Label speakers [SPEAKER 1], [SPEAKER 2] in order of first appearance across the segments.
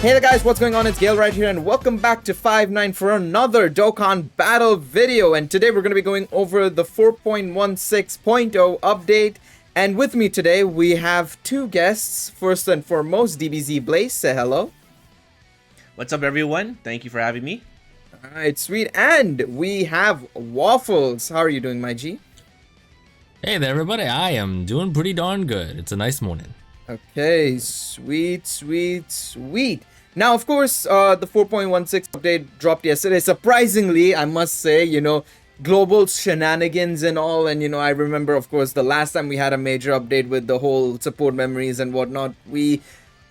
[SPEAKER 1] Hey there guys, what's going on? It's Gale right here and welcome back to 5-9 for another Dokkan battle video. And today we're going to be going over the 4.16.0 update. And with me today we have two guests. First and foremost, DBZ Blaze, say hello.
[SPEAKER 2] What's up everyone? Thank you for having me.
[SPEAKER 1] Alright, sweet. And we have Waffles. How are you doing, my G?
[SPEAKER 3] Hey there everybody, I am doing pretty darn good. It's a nice morning.
[SPEAKER 1] Okay, sweet. Now, of course, the 4.16 update dropped yesterday. Surprisingly, I must say, global shenanigans and all. And, I remember, of course, the last time we had a major update with the whole support memories and whatnot, we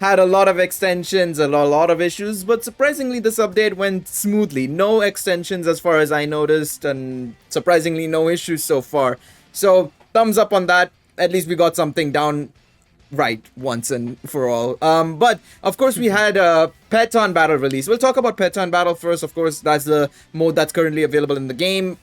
[SPEAKER 1] had a lot of extensions, a lot of issues. But surprisingly, this update went smoothly. No extensions as far as I noticed, and surprisingly, no issues so far. So, thumbs up on that. At least we got something down right once and for all. But of course we had a Peton battle release. We'll talk about Peton battle first. Of course, that's the mode that's currently available in the game,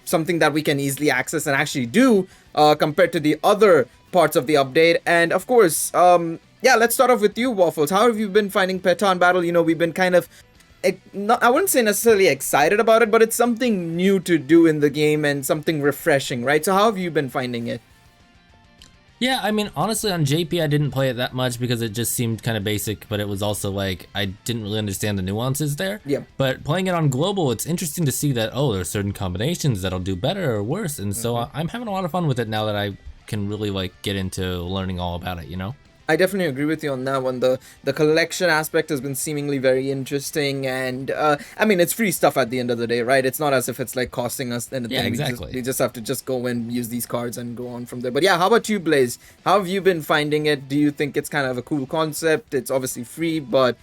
[SPEAKER 1] something that we can easily access and actually do compared to the other parts of the update. And of course, yeah, let's start off with you, Waffles. How have you been finding Peton battle? We've been kind of I wouldn't say necessarily excited about it, but it's something new to do in the game and something refreshing, right? So how have you been finding it?
[SPEAKER 3] Yeah, I mean, honestly, on JP, I didn't play it that much because it just seemed kind of basic, but it was also like, I didn't really understand the nuances there.
[SPEAKER 1] Yeah.
[SPEAKER 3] But playing it on global, it's interesting to see that, oh, there's certain combinations that'll do better or worse. And so I'm having a lot of fun with it now that I can really get into learning all about it,
[SPEAKER 1] I definitely agree with you on that one. The collection aspect has been seemingly very interesting, and I mean, it's free stuff at the end of the day, right? It's not as if it's costing us anything.
[SPEAKER 3] Yeah, exactly.
[SPEAKER 1] We just have to go and use these cards and go on from there. But yeah, how about you, Blaze? How have you been finding it? Do you think it's kind of a cool concept? It's obviously free, but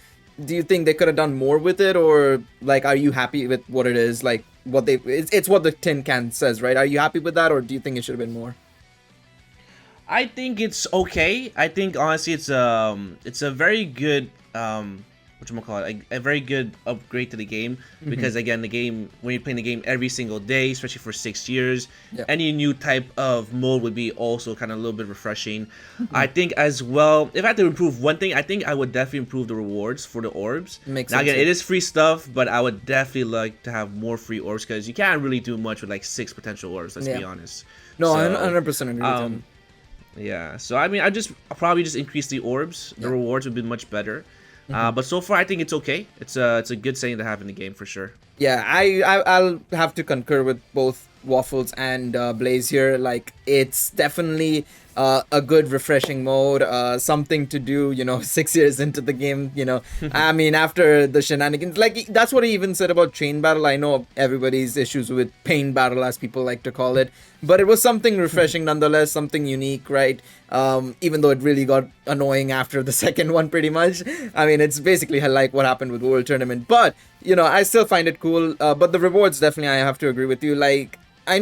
[SPEAKER 1] do you think they could have done more with it, or are you happy with what it is? It's what the tin can says, right? Are you happy with that, or do you think it should have been more?
[SPEAKER 2] I think it's okay. I think honestly it's a very good whatchamacallit, a very good upgrade to the game, because again, the game, when you're playing the game every single day, especially for 6 years, any new type of mode would be also kind of a little bit refreshing. I think as well, if I had to improve one thing, I think I would definitely improve the rewards for the orbs.
[SPEAKER 1] Makes
[SPEAKER 2] now
[SPEAKER 1] sense.
[SPEAKER 2] again, it is free stuff, but I would definitely like to have more free orbs, because you can't really do much with 6 potential orbs, let's be honest.
[SPEAKER 1] No,
[SPEAKER 2] so,
[SPEAKER 1] 100% agree with him.
[SPEAKER 2] Yeah, so I mean, I'll probably just increase the orbs. The rewards would be much better. But so far, I think it's okay. It's a good saying to have in the game for sure.
[SPEAKER 1] Yeah, I'll have to concur with both Waffles and Blaze here. It's definitely a good refreshing mode, something to do, 6 years into the game, I mean, after the shenanigans, that's what he even said about Chain Battle. I know everybody's issues with Pain Battle, as people like to call it, but it was something refreshing nonetheless, something unique, right? Even though it really got annoying after the second one, pretty much. I mean, it's basically like what happened with World Tournament, but I still find it cool. But the rewards, definitely, I have to agree with you. I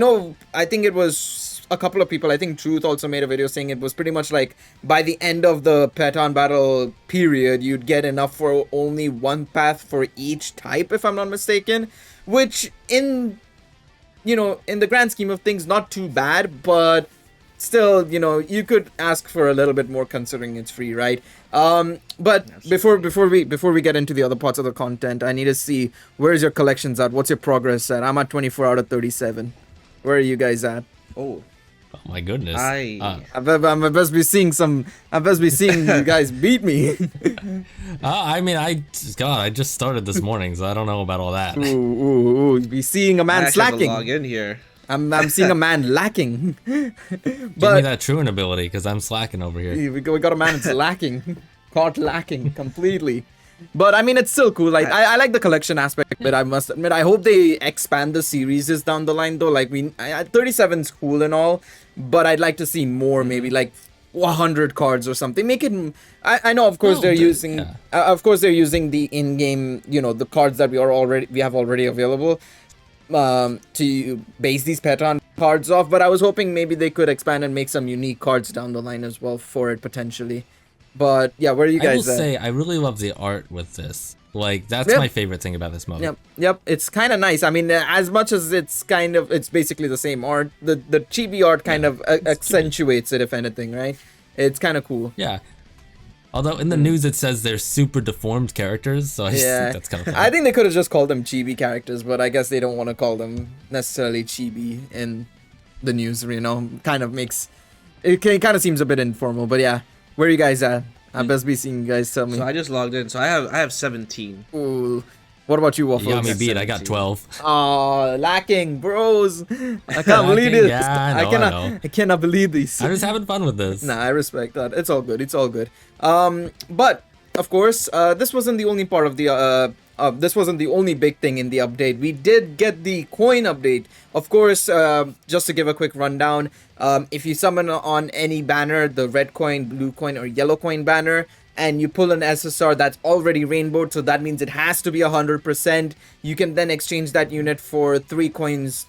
[SPEAKER 1] think it was a couple of people, I think Truth also made a video saying it was pretty much by the end of the Peton battle period, you'd get enough for only one path for each type, if I'm not mistaken, which in the grand scheme of things, not too bad, but still, you could ask for a little bit more considering it's free, right? But before we get into the other parts of the content, I need to see, where's your collections at? What's your progress at? I'm at 24 out of 37. Where are you guys at?
[SPEAKER 2] Oh
[SPEAKER 3] my goodness.
[SPEAKER 1] I best be seeing you guys beat me.
[SPEAKER 3] I mean, I just started this morning, so I don't know about all that.
[SPEAKER 1] Ooh, be seeing a man slacking.
[SPEAKER 2] Log in here.
[SPEAKER 1] I'm seeing a man lacking.
[SPEAKER 3] Give me that truant ability, because I'm slacking over here.
[SPEAKER 1] We got a man that's lacking. Caught lacking completely. But I mean, it's still cool. I like the collection aspect, but I must admit, I hope they expand the series down the line, though. 37's cool and all, but I'd like to see more, maybe 100 cards or something. Make it. I know, of course, they're using. Of course, they're using the in-game, the cards that we have already available, to base these Peton cards off. But I was hoping maybe they could expand and make some unique cards down the line as well for it potentially. But yeah, where are you guys
[SPEAKER 3] I will say, I really love the art with this. That's my favorite thing about this mode.
[SPEAKER 1] Yep. It's kind of nice. I mean, as much as it's basically the same art, the chibi art kind of accentuates it, if anything, right? It's kind of cool.
[SPEAKER 3] Yeah. Although in the news it says they're super deformed characters, so I just think that's kind of funny.
[SPEAKER 1] I think they could have just called them chibi characters, but I guess they don't want to call them necessarily chibi in the news. You know, kind of makes it kind of seems a bit informal. But yeah, where are you guys at? I best be seeing you guys tell me.
[SPEAKER 2] So I just logged in. So I have 17.
[SPEAKER 1] Ooh. What about you, Waffles?
[SPEAKER 3] You got me beat. I got 12.
[SPEAKER 1] Oh, lacking, bros. I can't believe this.
[SPEAKER 3] Yeah, I know.
[SPEAKER 1] I cannot believe this.
[SPEAKER 3] I'm just having fun with this.
[SPEAKER 1] Nah, I respect that. It's all good. It's all good. But of course, this wasn't the only part of the this wasn't the only big thing in the update. We did get the coin update. Of course, just to give a quick rundown, if you summon on any banner, the red coin, blue coin, or yellow coin banner, and you pull an SSR that's already rainbowed, so that means it has to be 100%, you can then exchange that unit for 3 coins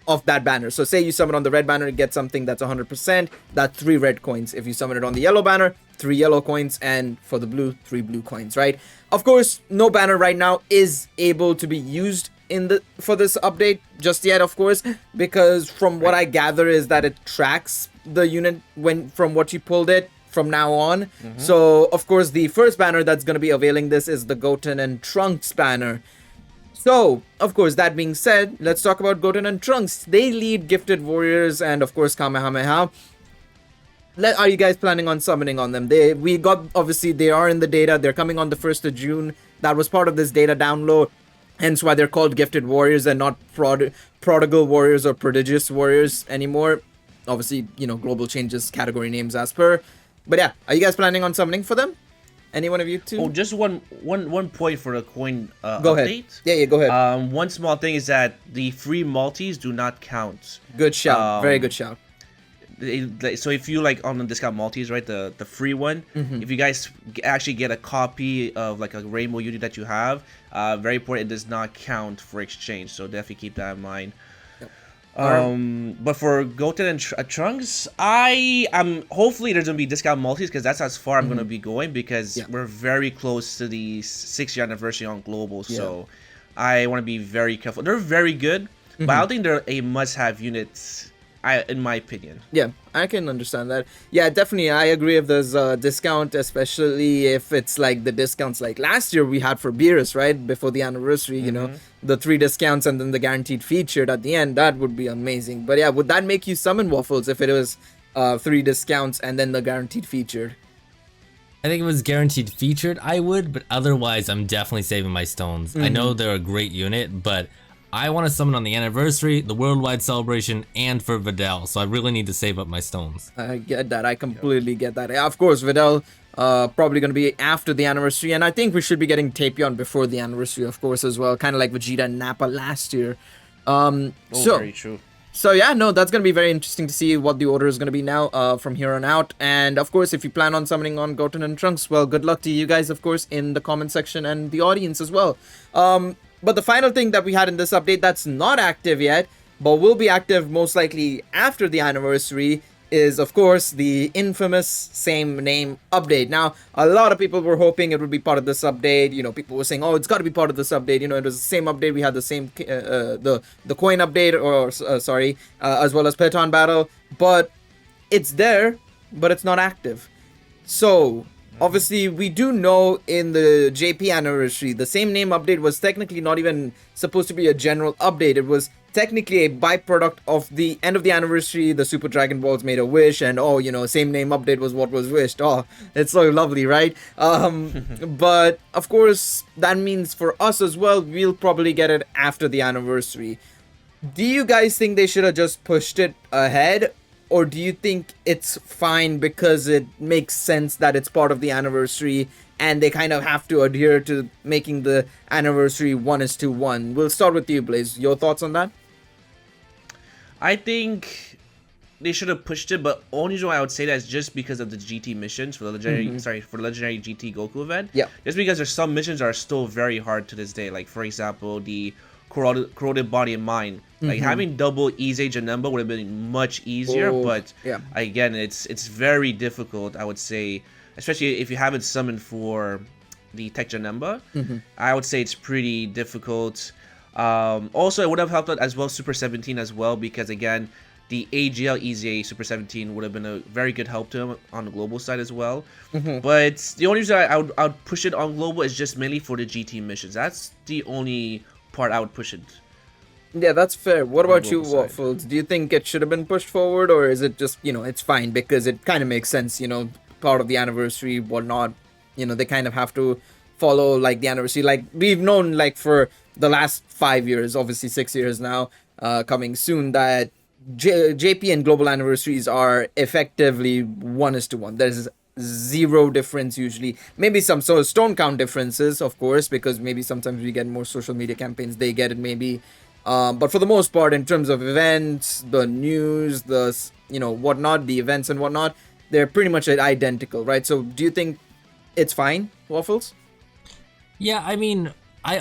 [SPEAKER 1] of that banner. So say you summon on the red banner, you get something that's 100%, that's 3 red coins. If you summon it on the yellow banner, 3 yellow coins, and for the blue, 3 blue coins, right? Of course, no banner right now is able to be used for this update just yet, of course, because from what I gather is that it tracks the unit from what you pulled it from now on. So of course the first banner that's going to be availing this is the Goten and Trunks banner. So of course, that being said, let's talk about Goten and Trunks. They lead Gifted Warriors and of course Kamehameha. Are you guys planning on summoning on them? Obviously they are in the data. They're coming on the 1st of June. That was part of this data download, hence why they're called Gifted Warriors and not Prodigal Warriors or Prodigious Warriors anymore. Obviously, you know, global changes category names as per. But yeah, are you guys planning on summoning for them? Any one of you two?
[SPEAKER 2] Oh, just one point for the coin
[SPEAKER 1] go
[SPEAKER 2] update.
[SPEAKER 1] Ahead. Yeah, go ahead.
[SPEAKER 2] One small thing is that the free multis do not count.
[SPEAKER 1] Good shout. Very good shout.
[SPEAKER 2] So if you like on the discount multis, right, the free one, if you guys actually get a copy of like a rainbow unit that you have, very important, it does not count for exchange. So definitely keep that in mind. But for Goten and Trunks, I am hopefully there's gonna be discount multis because that's as far I'm gonna be going because we're very close to the 6-year anniversary on global. So I want to be very careful. They're very good, but I don't think they're a must-have unit. In my opinion.
[SPEAKER 1] Yeah, I can understand that. Yeah, definitely, I agree if there's a discount, especially if it's like the discounts like last year we had for Beerus, right? Before the anniversary, you know, the 3 discounts and then the guaranteed featured at the end, that would be amazing. But yeah, would that make you summon Waffles if it was 3 discounts and then the guaranteed featured?
[SPEAKER 3] I think if it was guaranteed featured, I would, but otherwise I'm definitely saving my stones. I know they're a great unit, but I want to summon on the anniversary, the worldwide celebration, and for Videl, so I really need to save up my stones.
[SPEAKER 1] I get that. I completely get that. Of course, Videl probably going to be after the anniversary, and I think we should be getting Tapion before the anniversary, of course, as well. Kind of like Vegeta and Nappa last year.
[SPEAKER 2] Very true.
[SPEAKER 1] So yeah, no, that's going to be very interesting to see what the order is going to be now from here on out. And of course, if you plan on summoning on Goten and Trunks, well, good luck to you guys, of course, in the comment section and the audience as well. But the final thing that we had in this update that's not active yet, but will be active most likely after the anniversary, is of course the infamous same name update. Now, a lot of people were hoping it would be part of this update. You know, people were saying, oh, it's got to be part of this update. You know, it was the same update. We had the same, the coin update, as well as Peton Battle. But it's there, but it's not active. So obviously, we do know in the JP anniversary, the same name update was technically not even supposed to be a general update. It was technically a byproduct of the end of the anniversary. The Super Dragon Balls made a wish, and oh, you know, same name update was what was wished. Oh, it's so lovely, right? But of course, that means for us as well, we'll probably get it after the anniversary. Do you guys think they should have just pushed it ahead? Or do you think it's fine because it makes sense that it's part of the anniversary and they kind of have to adhere to making the anniversary 1:1? We'll start with you, Blaze. Your thoughts on that?
[SPEAKER 2] I think they should have pushed it, but only reason why I would say that is just because of the GT missions for the legendary, for the legendary GT Goku event.
[SPEAKER 1] Yeah.
[SPEAKER 2] Just because there's some missions that are still very hard to this day. Like for example, the corroded body and mind. Like having double Ize Janemba would have been much easier, but again, it's very difficult. I would say, especially if you haven't summoned for the Tech Janemba, I would say it's pretty difficult. Also, it would have helped out as well Super 17 as well, because again, the AGL EZA Super 17 would have been a very good help to him on the global side as well. But the only reason I would push it on global is just mainly for the GT missions. That's the only part I would push it.
[SPEAKER 1] Yeah, that's fair. What about you,
[SPEAKER 2] global side.
[SPEAKER 1] Waffles? Do you think it should have been pushed forward, or is it just, it's fine because it kind of makes sense, part of the anniversary, whatnot, they kind of have to follow like the anniversary. Like we've known like for the last 5 years, obviously 6 years now, coming soon, that JP and global anniversaries are effectively 1:1. There's zero difference usually. Maybe some sort of stone count differences, of course, because maybe sometimes we get more social media campaigns. They get it maybe. But for the most part, in terms of events, the news, the whatnot, the events and whatnot, they're pretty much identical, right? So do you think it's fine, Waffles?
[SPEAKER 3] Yeah, I mean, I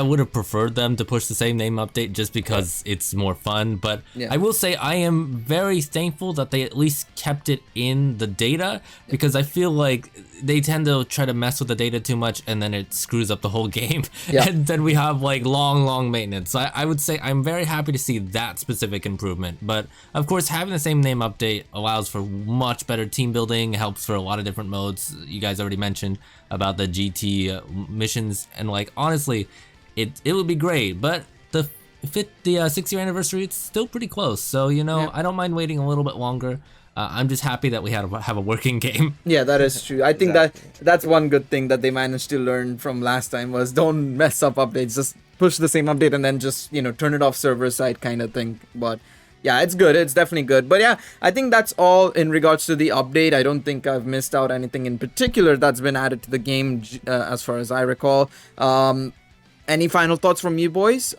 [SPEAKER 3] would have preferred them to push the same name update just because it's more fun, but
[SPEAKER 1] Yeah.
[SPEAKER 3] I will say I am very thankful that they at least kept it in the data, because I feel like they tend to try to mess with the data too much and then it screws up the whole game.
[SPEAKER 1] Yeah.
[SPEAKER 3] And then we have like long maintenance. So I would say I'm very happy to see that specific improvement. But of course, having the same name update allows for much better team building, helps for a lot of different modes. You guys already mentioned about the GT missions, and like honestly, it would be great. But the 6-year anniversary, it's still pretty close. So
[SPEAKER 1] Yeah.
[SPEAKER 3] I don't mind waiting a little bit longer. I'm just happy that we have a working game.
[SPEAKER 1] Yeah, that is true. I think that's one good thing that they managed to learn from last time was don't mess up updates. Just push the same update and then just, turn it off server side kind of thing. But yeah, it's good. It's definitely good. But yeah, I think that's all in regards to the update. I don't think I've missed out anything in particular that's been added to the game as far as I recall. Any final thoughts from you boys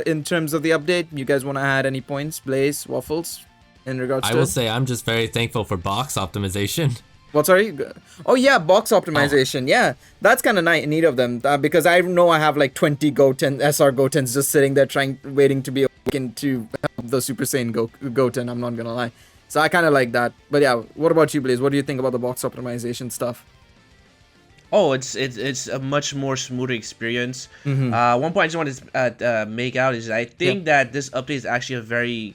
[SPEAKER 1] in terms of the update? You guys want to add any points? Blaze, Waffles, in regards to
[SPEAKER 3] I will say I'm just very thankful for box optimization.
[SPEAKER 1] What, sorry? Oh, yeah, box optimization. Yeah, that's kind of neat of them because I know I have like 20 Goten, SR Gotens just sitting there waiting to be awakened to help the Super Saiyan Goten, I'm not gonna lie. So I kind of like that. But yeah, what about you, Blaze? What do you think about the box optimization stuff?
[SPEAKER 2] Oh, it's a much more smoother experience. One point I just wanted to make out is I think that this update is actually a very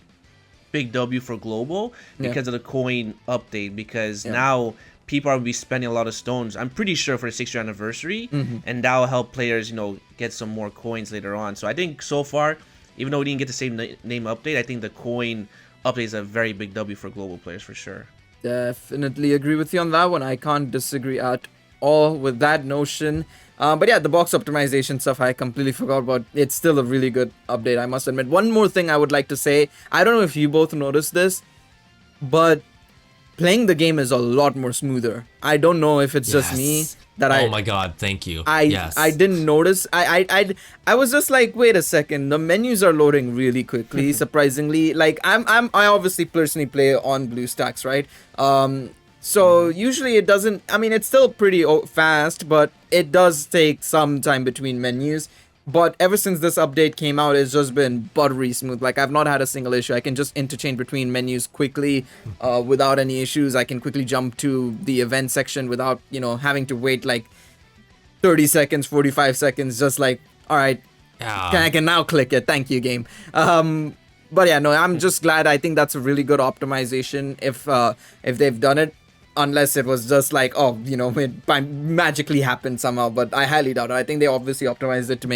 [SPEAKER 2] big W for global because of the coin update, because now people are going to be spending a lot of stones, I'm pretty sure, for the 6-year anniversary, and that will help players, get some more coins later on. So I think so far, even though we didn't get the same name update, I think the coin update is a very big W for global players for sure.
[SPEAKER 1] Definitely agree with you on that one. I can't disagree at all with that notion. But yeah, the box optimization stuff I completely forgot about. It's still a really good update, I must admit. One more thing I would like to say, I don't know if you both noticed this, but playing the game is a lot more smoother. I don't know if it's just me that
[SPEAKER 3] Oh my god, thank you.
[SPEAKER 1] I didn't notice. I was just like, wait a second, the menus are loading really quickly, surprisingly. Like I obviously personally play on BlueStacks, right? So usually it doesn't, I mean, it's still pretty fast, but it does take some time between menus. But ever since this update came out, it's just been buttery smooth. Like, I've not had a single issue. I can just interchange between menus quickly without any issues. I can quickly jump to the event section without, having to wait like 30 seconds, 45 seconds. Just like, all right, I can now click it. Thank you, game. But yeah, no, I'm just glad. I think that's a really good optimization if they've done it. Unless it was just like, it magically happened somehow, but I highly doubt it. I think they obviously optimized it to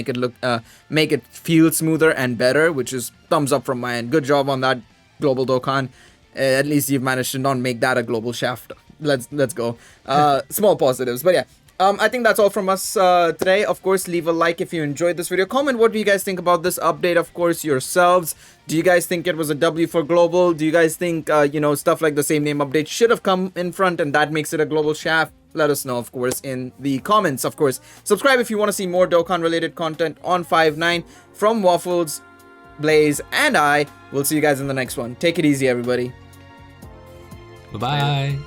[SPEAKER 1] make it feel smoother and better, which is thumbs up from my end. Good job on that, Global Dokkan. At least you've managed to not make that a global shaft. Let's go. Small positives, but yeah. I think that's all from us today. Of course, leave a like if you enjoyed this video. Comment what do you guys think about this update, of course, yourselves. Do you guys think it was a W for global? Do you guys think, stuff like the same name update should have come in front and that makes it a global shaft? Let us know, of course, in the comments, of course. Subscribe if you want to see more Dokkan-related content on 5ix9ine. From Waffles, Blaze, and I. We'll see you guys in the next one. Take it easy, everybody.
[SPEAKER 3] Bye-bye.